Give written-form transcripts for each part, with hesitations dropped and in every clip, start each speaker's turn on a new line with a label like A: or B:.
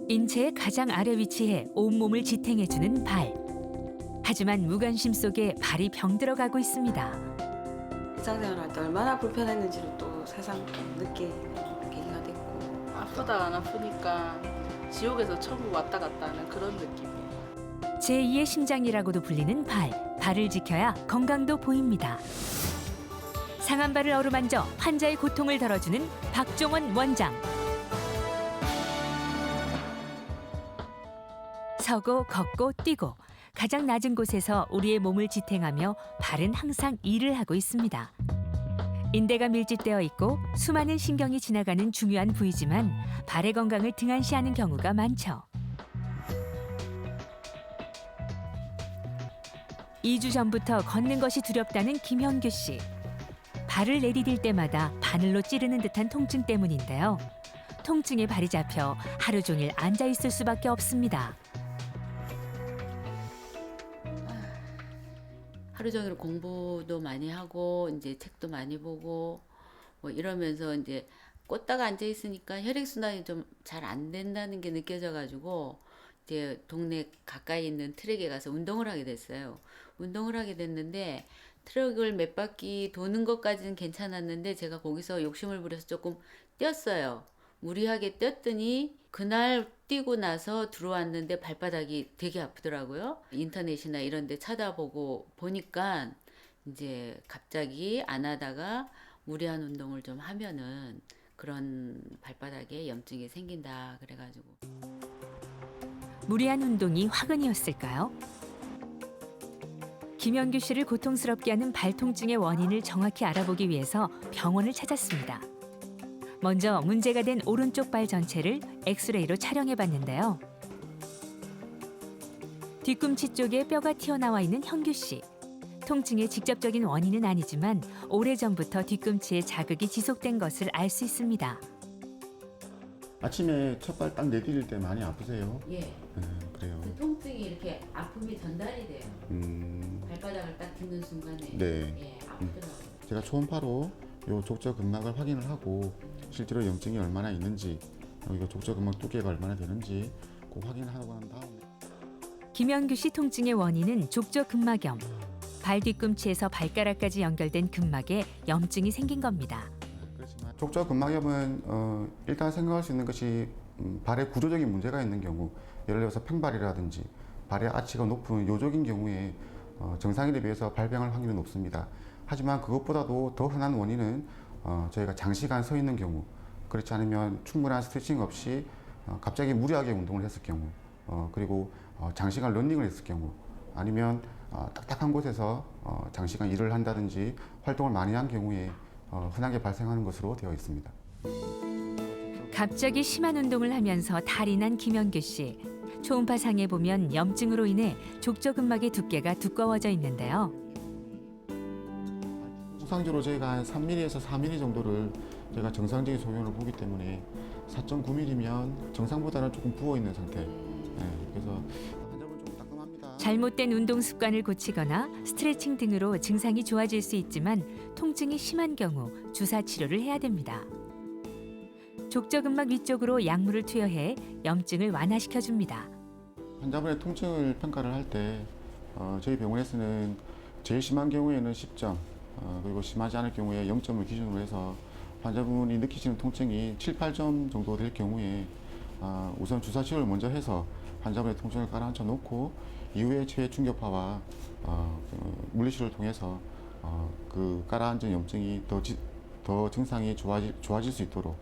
A: 인체의 가장 아래 위치해 온몸을 지탱해주는 발. 하지만 무관심 속에 발이 병들어가고 있습니다.
B: 일상생활 할 때 얼마나 불편했는지를 또 새삼 느끼는 계기가 됐고.
C: 아프다 안 아프니까 지옥에서 천국 왔다 갔다 하는 그런 느낌이에요.
A: 제2의 심장이라고도 불리는 발. 발을 지켜야 건강도 보입니다. 상한 발을 어루만져 환자의 고통을 덜어주는 박종원 원장. 서고 걷고 뛰고 가장 낮은 곳에서 우리의 몸을 지탱하며 발은 항상 일을 하고 있습니다. 인대가 밀집되어 있고 수많은 신경이 지나가는 중요한 부위지만 발의 건강을 등한시하는 경우가 많죠. 2주 전부터 걷는 것이 두렵다는 김현규 씨. 발을 내디딜 때마다 바늘로 찌르는 듯한 통증 때문인데요. 통증에 발이 잡혀 하루 종일 앉아 있을 수밖에 없습니다.
D: 하루 종일 공부도 많이 하고 이제 책도 많이 보고 뭐 이러면서 이제 꽂다가 앉아 있으니까 혈액 순환이 좀 잘 안 된다는 게 느껴져 가지고 이제 동네 가까이 있는 트랙에 가서 운동을 하게 됐어요. 운동을 하게 됐는데 트럭을 몇 바퀴 도는 것까지는 괜찮았는데 제가 거기서 욕심을 부려서 조금 뛰었어요. 무리하게 뛰었더니 그날 뛰고 나서 들어왔는데 발바닥이 되게 아프더라고요. 인터넷이나 이런 데 찾아보고 보니까 이제 갑자기 안 하다가 무리한 운동을 좀 하면은 그런 발바닥에 염증이 생긴다 그래가지고.
A: 무리한 운동이 화근이었을까요? 김현규 씨를 고통스럽게 하는 발통증의 원인을 정확히 알아보기 위해서 병원을 찾았습니다. 먼저 문제가 된 오른쪽 발 전체를 엑스레이로 촬영해 봤는데요. 뒤꿈치 쪽에 뼈가 튀어나와 있는 현규 씨. 통증의 직접적인 원인은 아니지만 오래전부터 뒤꿈치에 자극이 지속된 것을 알 수 있습니다.
E: 아침에 첫 발 딱 내디딜 때 많이 아프세요?
D: 예.
E: 그래요.
D: 그 통증이 이렇게 아픔이 전달이 돼요. 발바닥을 딱 딛는 순간에.
E: 네.
D: 예, 아프더라고요.
E: 제가 초음파로 요 족저근막을 확인을 하고 실제로 염증이 얼마나 있는지, 이 족저근막 두께가 얼마나 되는지 꼭 확인을 하고 난 다음에.
A: 김현규 씨 통증의 원인은 족저근막염. 발 뒤꿈치에서 발가락까지 연결된 근막에 염증이 생긴 겁니다.
E: 그렇지만 족저근막염은 일단 생각할 수 있는 것이 발에 구조적인 문제가 있는 경우, 예를 들어서 평발이라든지 발의 아치가 높은 요족인 경우에 정상인에 비해서 발병할 확률이 높습니다. 하지만 그것보다도 더 흔한 원인은 저희가 장시간 서 있는 경우, 그렇지 않으면 충분한 스트레칭 없이 갑자기 무리하게 운동을 했을 경우, 그리고 장시간 러닝을 했을 경우, 아니면 딱딱한 곳에서 장시간 일을 한다든지 활동을 많이 한 경우에 흔하게 발생하는 것으로 되어 있습니다.
A: 갑자기 심한 운동을 하면서 탈이 난 김현규 씨. 초음파상에 보면 염증으로 인해 족저근막의 두께가 두꺼워져 있는데요.
E: 통상적으로 저희가 한 3mm에서 4mm 정도를 저희가 정상적인 소변을 보기 때문에 4.9mm면 정상보다는 조금 부어 있는 상태. 네, 그래서 환자분 좀 따끔합니다.
A: 잘못된 운동 습관을 고치거나 스트레칭 등으로 증상이 좋아질 수 있지만 통증이 심한 경우 주사 치료를 해야 됩니다. 족저근막 위쪽으로 약물을 투여해 염증을 완화시켜 줍니다.
E: 환자분의 통증을 평가를 할 때 저희 병원에서는 제일 심한 경우에는 10점, 그리고 심하지 않을 경우에 0점을 기준으로 해서 환자분이 느끼시는 통증이 7, 8점 정도 될 경우에 우선 주사 치료를 먼저 해서 환자분의 통증을 가라앉혀 놓고 이후에 체외 충격파와 물리치료를 통해서 그 가라앉은 염증이 더 증상이 좋아질 수 있도록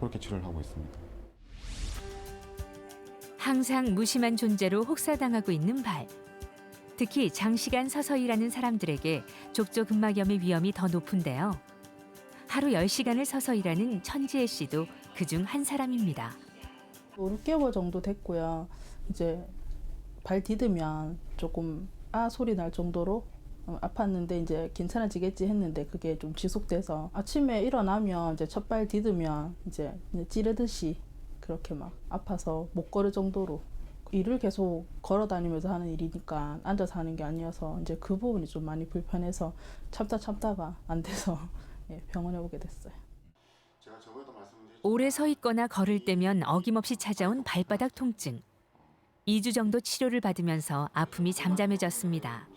E: 그렇게 치료를 하고 있습니다.
A: 항상 무심한 존재로 혹사당하고 있는 발. 특히 장시간 서서 일하는 사람들에게 족저근막염의 위험이 더 높은데요. 하루 10시간을 서서 일하는 천지혜 씨도 그중 한 사람입니다.
F: 6개월 정도 됐고요. 이제 발 디디면 조금 소리 날 정도로 아팠는데 이제 괜찮아지겠지 했는데 그게 좀 지속돼서 아침에 일어나면 이제 첫 발 디디면 이제 찌르듯이 그렇게 막 아파서 못 걸을 정도로, 일을 계속 걸어 다니면서 하는 일이니까 앉아서 하는 게 아니어서 이제 그 부분이 좀 많이 불편해서 참다가 안 돼서 병원에 오게 됐어요.
E: 제가 저번에도 말씀드렸지만
A: 오래 서 있거나 걸을 때면 어김없이 찾아온 발바닥 통증. 2주 정도 치료를 받으면서 아픔이 잠잠해졌습니다.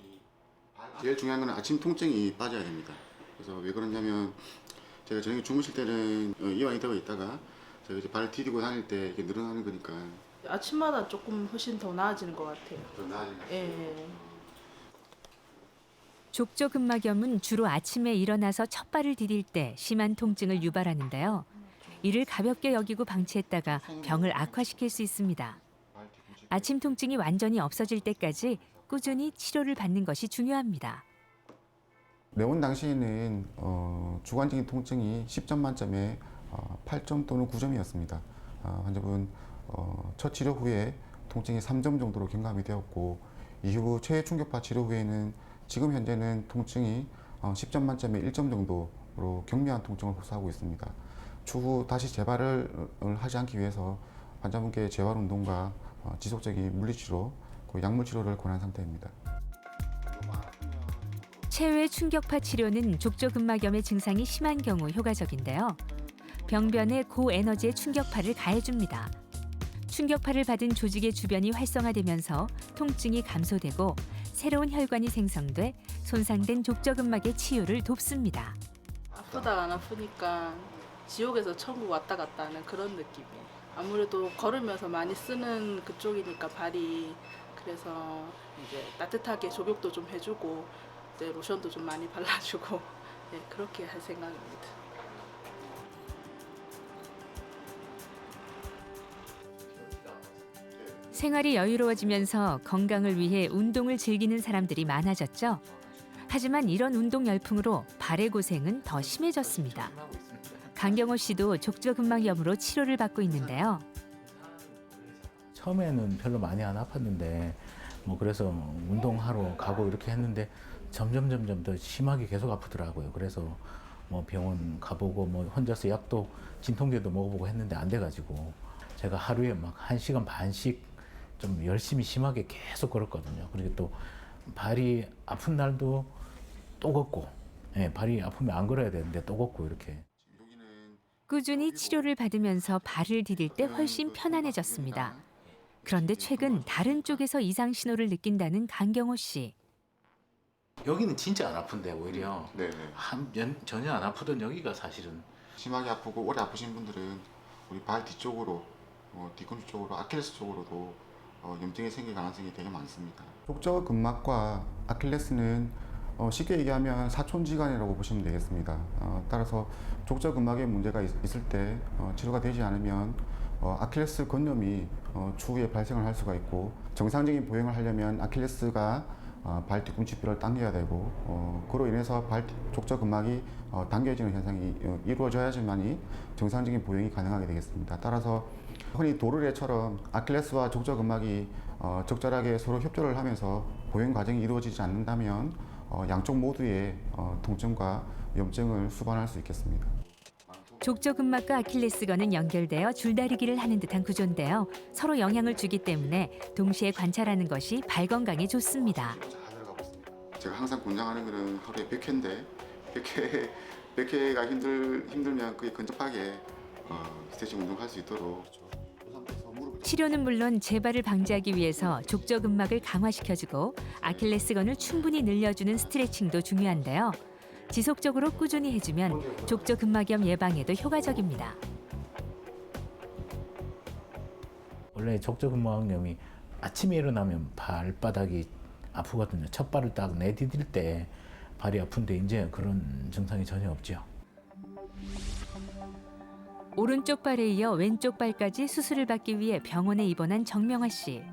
E: 제일 중요한 건 아침 통증이 빠져야 됩니다. 그래서 왜 그러냐면 제가 저녁에 주무실 때는 이완이 되어 있다가 제가 이제 발을 디디고 다닐 때 이게 늘어나는 거니까
C: 아침마다 조금 훨씬 더 나아지는 것 같아요.
E: 더 나아지는 것 같아요.
C: 예.
A: 족저근막염은 주로 아침에 일어나서 첫 발을 디딜 때 심한 통증을 유발하는데요. 이를 가볍게 여기고 방치했다가 병을 악화시킬 수 있습니다. 아침 통증이 완전히 없어질 때까지 꾸준히 치료를 받는 것이 중요합니다.
E: 내원 당시에는 주관적인 통증이 10점 만점에 8점 또는 9점이었습니다. 환자분 첫 치료 후에 통증이 3점 정도로 경감이 되었고 이후 최애 충격파 치료 후에는 지금 현재는 통증이 10점 만점에 1점 정도로 경미한 통증을 호소하고 있습니다. 추후 다시 재발을 하지 않기 위해서 환자분께 재활 운동과 지속적인 물리치료, 약물 치료를 권한 상태입니다.
A: 체외 충격파 치료는 족저근막염의 증상이 심한 경우 효과적인데요. 병변에 고에너지의 충격파를 가해줍니다. 충격파를 받은 조직의 주변이 활성화되면서 통증이 감소되고 새로운 혈관이 생성돼 손상된 족저근막의 치유를 돕습니다.
C: 아프다가 안 아프니까 지옥에서 천국 왔다 갔다 하는 그런 느낌이에요. 아무래도 걸으면서 많이 쓰는 그쪽이니까 발이, 그래서 이제 따뜻하게 조격도 좀 해주고 이제 로션도 좀 많이 발라주고 네, 그렇게 할 생각입니다.
A: 생활이 여유로워지면서 건강을 위해 운동을 즐기는 사람들이 많아졌죠. 하지만 이런 운동 열풍으로 발의 고생은 더 심해졌습니다. 강경호 씨도 족저근막염으로 치료를 받고 있는데요.
G: 처음에는 별로 많이 안 아팠는데 그래서 운동하러 가고 이렇게 했는데 점점 더 심하게 계속 아프더라고요. 그래서 병원 가보고 혼자서 약도 진통제도 먹어보고 했는데 안 돼가지고 제가 하루에 막 1시간 반씩 좀 열심히 심하게 계속 걸었거든요. 그리고 또 발이 아픈 날도 또 걷고, 발이 아프면 안 걸어야 되는데 또 걷고 이렇게.
A: 꾸준히 치료를 받으면서 발을 디딜 때 훨씬 편안해졌습니다. 그런데 최근 다른 쪽에서 이상 신호를 느낀다는 강경호 씨.
G: 여기는 진짜 안 아픈데 오히려
E: 네.
G: 전혀 안 아프던 여기가 사실은
E: 심하게 아프고 오래 아프신 분들은 우리 발 뒤쪽으로, 뒤꿈치 쪽으로, 아킬레스 쪽으로도 염증이 생길 가능성이 되게 많습니다. 족저근막과 아킬레스는 쉽게 얘기하면 사촌지간이라고 보시면 되겠습니다. 따라서 족저근막에 문제가 있을 때 치료가 되지 않으면 아킬레스 건염이 추후에 발생을 할 수가 있고, 정상적인 보행을 하려면 아킬레스가 발 뒤꿈치뼈를 당겨야 되고, 그로 인해서 족저근막이 당겨지는 현상이 이루어져야지만이 정상적인 보행이 가능하게 되겠습니다. 따라서 흔히 도르래처럼 아킬레스와 족저근막이 적절하게 서로 협조를 하면서 보행 과정이 이루어지지 않는다면 양쪽 모두의 통증과 염증을 수반할 수 있겠습니다.
A: 족저근막과 아킬레스건은 연결되어 줄다리기를 하는 듯한 구조인데요. 서로 영향을 주기 때문에 동시에 관찰하는 것이 발 건강에 좋습니다.
E: 제가 항상 권장하는 것은 하루에 100회인데 100회가 힘들면 그게 근접하게 스트레칭 운동할 수 있도록.
A: 치료는 물론 재발을 방지하기 위해서 족저근막을 강화시켜주고 아킬레스건을 충분히 늘려주는 스트레칭도 중요한데요. 지속적으로 꾸준히 해주면 족저근막염 예방에도 효과적입니다.
G: 원래 족저근막염이 아침에 일어나면 발바닥이 아프거든요. 첫 발을 딱 내디딜 때 발이 아픈데 이제 그런 증상이 전혀 없죠.
A: 오른쪽 발에 이어 왼쪽 발까지 수술을 받기 위해 병원에 입원한 정명화 씨.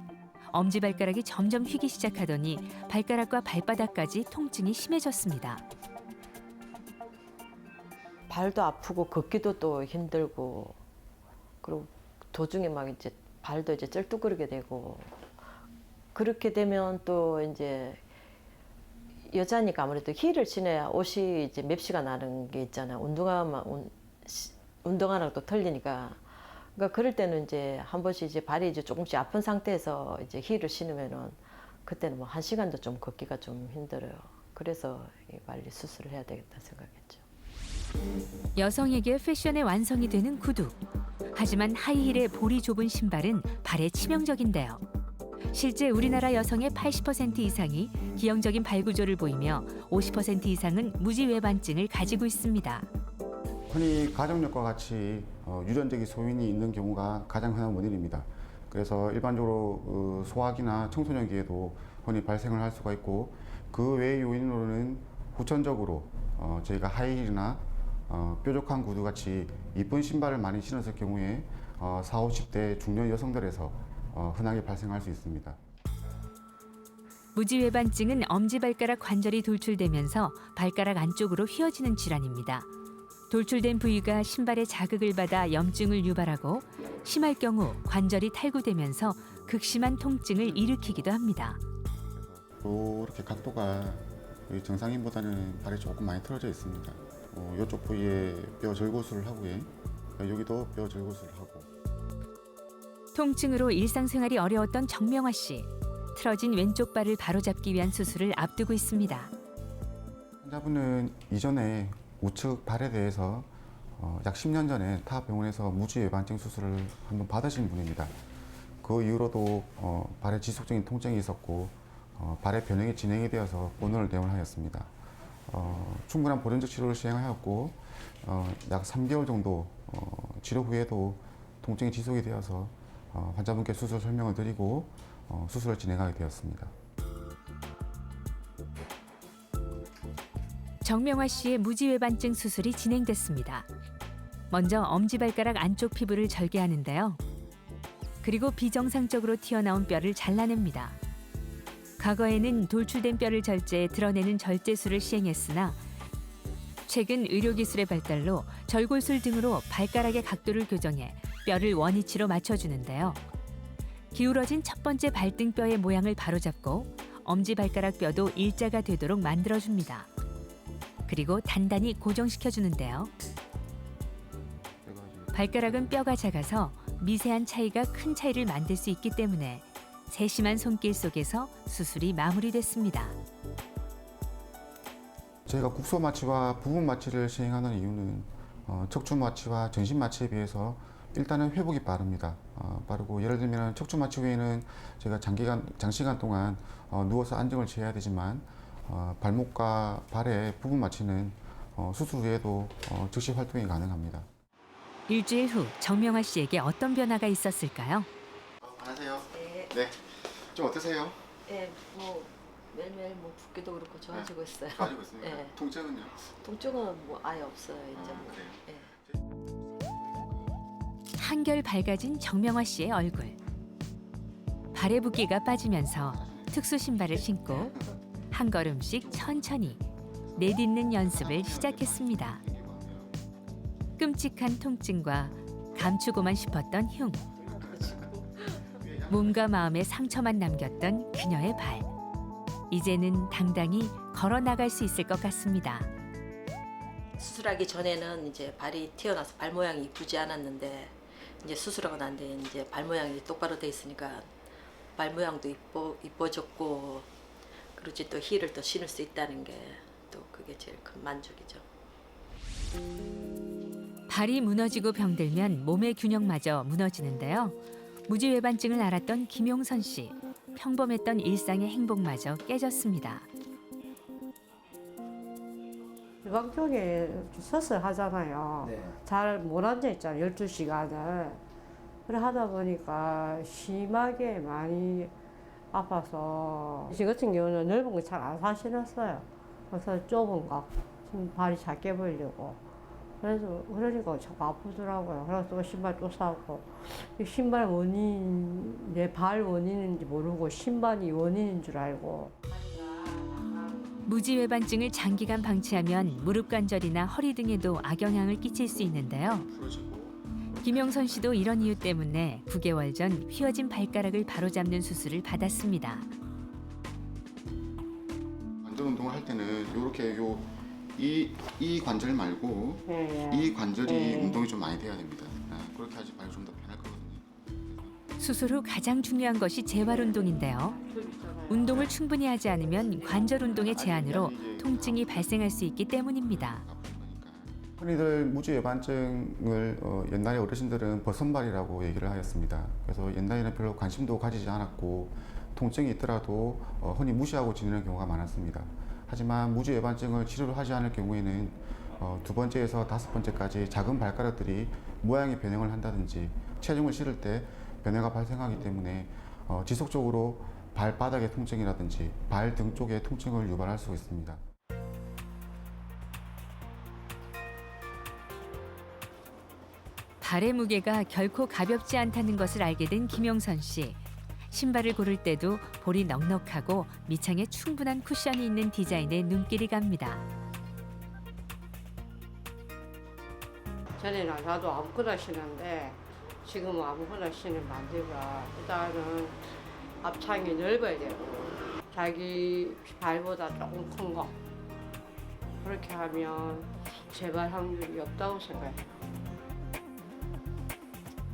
A: 엄지발가락이 점점 휘기 시작하더니 발가락과 발바닥까지 통증이 심해졌습니다.
H: 발도 아프고 걷기도 또 힘들고, 그리고 도중에 막 이제 발도 이제 쩔뚝거리게 되고, 그렇게 되면 또 이제 여자니까 아무래도 힐을 신어야 옷이 이제 맵시가 나는 게 있잖아요. 운동화랑 또 틀리니까. 그러니까 그럴 때는 이제 한 번씩 이제 발이 이제 조금씩 아픈 상태에서 이제 힐을 신으면은 그때는 뭐 1시간도 좀 걷기가 좀 힘들어요. 그래서 빨리 수술을 해야 되겠다 생각했죠.
A: 여성에게 패션의 완성이 되는 구두. 하지만 하이힐의 볼이 좁은 신발은 발에 치명적인데요. 실제 우리나라 여성의 80% 이상이 기형적인 발 구조를 보이며 50% 이상은 무지외반증을 가지고 있습니다.
E: 흔히 가족력과 같이 유전적인 소인이 있는 경우가 가장 흔한 원인입니다. 그래서 일반적으로 소화기나 청소년기에도 흔히 발생을 할 수가 있고, 그 외의 요인으로는 후천적으로 저희가 하이힐이나 뾰족한 구두 같이 이쁜 신발을 많이 신었을 경우에 40, 50대 중년 여성들에서 흔하게 발생할 수 있습니다.
A: 무지외반증은 엄지발가락 관절이 돌출되면서 발가락 안쪽으로 휘어지는 질환입니다. 돌출된 부위가 신발에 자극을 받아 염증을 유발하고 심할 경우 관절이 탈구되면서 극심한 통증을 일으키기도 합니다.
E: 이렇게 각도가 정상인보다는 발이 조금 많이 틀어져 있습니다. 이쪽 부위에 뼈 절골술을 하고요. 여기도 뼈 절골술을 하고.
A: 통증으로 일상생활이 어려웠던 정명화 씨. 틀어진 왼쪽 발을 바로잡기 위한 수술을 앞두고 있습니다.
E: 환자분은 이전에 우측 발에 대해서 약 10년 전에 타 병원에서 무지외반증 수술을 한번 받으신 분입니다. 그 이후로도 발에 지속적인 통증이 있었고 발의 변형이 진행이 되어서 본원을 내원하였습니다. 충분한 보존적 치료를 시행하였고 약 3개월 정도 치료 후에도 통증이 지속이 되어서 환자분께 수술 설명을 드리고 수술을 진행하게 되었습니다.
A: 정명화 씨의 무지외반증 수술이 진행됐습니다. 먼저 엄지발가락 안쪽 피부를 절개하는데요. 그리고 비정상적으로 튀어나온 뼈를 잘라냅니다. 과거에는 돌출된 뼈를 절제해 드러내는 절제술을 시행했으나 최근 의료기술의 발달로 절골술 등으로 발가락의 각도를 교정해 뼈를 원위치로 맞춰주는데요. 기울어진 첫 번째 발등뼈의 모양을 바로잡고 엄지발가락 뼈도 일자가 되도록 만들어줍니다. 그리고 단단히 고정시켜주는데요. 발가락은 뼈가 작아서 미세한 차이가 큰 차이를 만들 수 있기 때문에 세심한 손길 속에서 수술이 마무리됐습니다.
E: 저희가 국소 마취와 부분 마취를 시행하는 이유는 척추 마취와 전신 마취에 비해서 일단은 회복이 빠릅니다. 빠르고 예를 들면 척추 마취 후에는 저희가 장시간 동안 누워서 안정을 취해야 되지만 발목과 발의 부분 마취는 수술 후에도 즉시 활동이 가능합니다.
A: 일주일 후 정명화 씨에게 어떤 변화가 있었을까요?
E: 안녕하세요.
H: 네.
E: 네. 좀 어떠세요?
H: 네, 뭐 매일매일 뭐 붓기도 그렇고 좋아지고 있어요.
E: 좋아지고 있습니까?
H: 네.
E: 통증은요?
H: 통증은 뭐 아예 없어요. 이제 뭐.
E: 그래요?
H: 네.
A: 한결 밝아진 정명화 씨의 얼굴. 발의 붓기가 빠지면서 특수 신발을 신고 한 걸음씩 천천히 내딛는 연습을 시작했습니다. 끔찍한 통증과 감추고만 싶었던 흉. 몸과 마음의 상처만 남겼던 그녀의 발. 이제는 당당히 걸어 나갈 수 있을 것 같습니다.
H: 수술하기 전에는 이제 발이 튀어나와서 발 모양이 이쁘지 않았는데 이제 수술하고 난 뒤에 이제 발 모양이 똑바로 돼 있으니까 발 모양도 이뻐졌고 그렇지 또 힐을 또 신을 수 있다는 게 또 그게 제일 큰 만족이죠.
A: 발이 무너지고 병들면 몸의 균형마저 무너지는데요. 무지외반증을 앓았던 김용선 씨. 평범했던 일상의 행복마저 깨졌습니다.
I: 일방통에 서서 하잖아요.
J: 네.
I: 잘 못 앉아 있잖아요. 12시간을. 그래 하다 보니까 심하게 많이 아파서 저 같은 경우는 넓은 거 잘 안 사 신었어요. 그래서 좁은 거 발이 작게 보이려고. 그러니까 자꾸 아프더라고요. 그래서 또 신발 또 사고. 이 신발 원인, 내 발 원인인지 모르고 신발이 원인인 줄 알고.
A: 무지외반증을 장기간 방치하면 무릎 관절이나 허리 등에도 악영향을 끼칠 수 있는데요. 김용선 씨도 이런 이유 때문에 9개월 전 휘어진 발가락을 바로잡는 수술을 받았습니다.
E: 관절 운동을 할 때는 이렇게 이 관절 말고
I: 네.
E: 이 관절이
I: 네.
E: 운동이 좀 많이 돼야 됩니다. 그렇게 하지 발이 좀 더 편할 거거든요.
A: 수술 후 가장 중요한 것이 재활 운동인데요. 운동을 충분히 하지 않으면 관절 운동의 제한으로 통증이 발생할 수 있기 때문입니다.
E: 아픈 거니까. 흔히들 무지 외반증을 옛날에 어르신들은 버선발이라고 얘기를 하였습니다. 그래서 옛날에는 별로 관심도 가지지 않았고 통증이 있더라도 흔히 무시하고 지내는 경우가 많았습니다. 하지만 무지 외반증을 치료를 하지 않을 경우에는 두 번째에서 다섯 번째까지 작은 발가락들이 모양의 변형을 한다든지 체중을 실을 때 변화가 발생하기 때문에 지속적으로 발바닥의 통증이라든지 발 등 쪽의 통증을 유발할 수 있습니다.
A: 발의 무게가 결코 가볍지 않다는 것을 알게 된 김영선 씨. 신발을 고를 때도 볼이 넉넉하고 밑창에 충분한 쿠션이 있는 디자인에 눈길이 갑니다.
I: 전에는 나도 아무거나 신는데 지금은 아무거나 신으면 안 되고 일단은 앞창이 넓어야 되고 자기 발보다 조금 큰 거 그렇게 하면 재발 확률이 없다고 생각해요.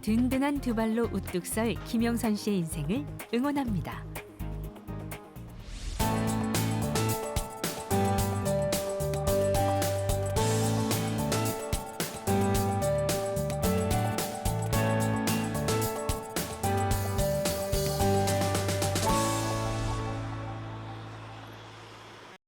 A: 든든한 두 발로 우뚝 설 김영선 씨의 인생을 응원합니다.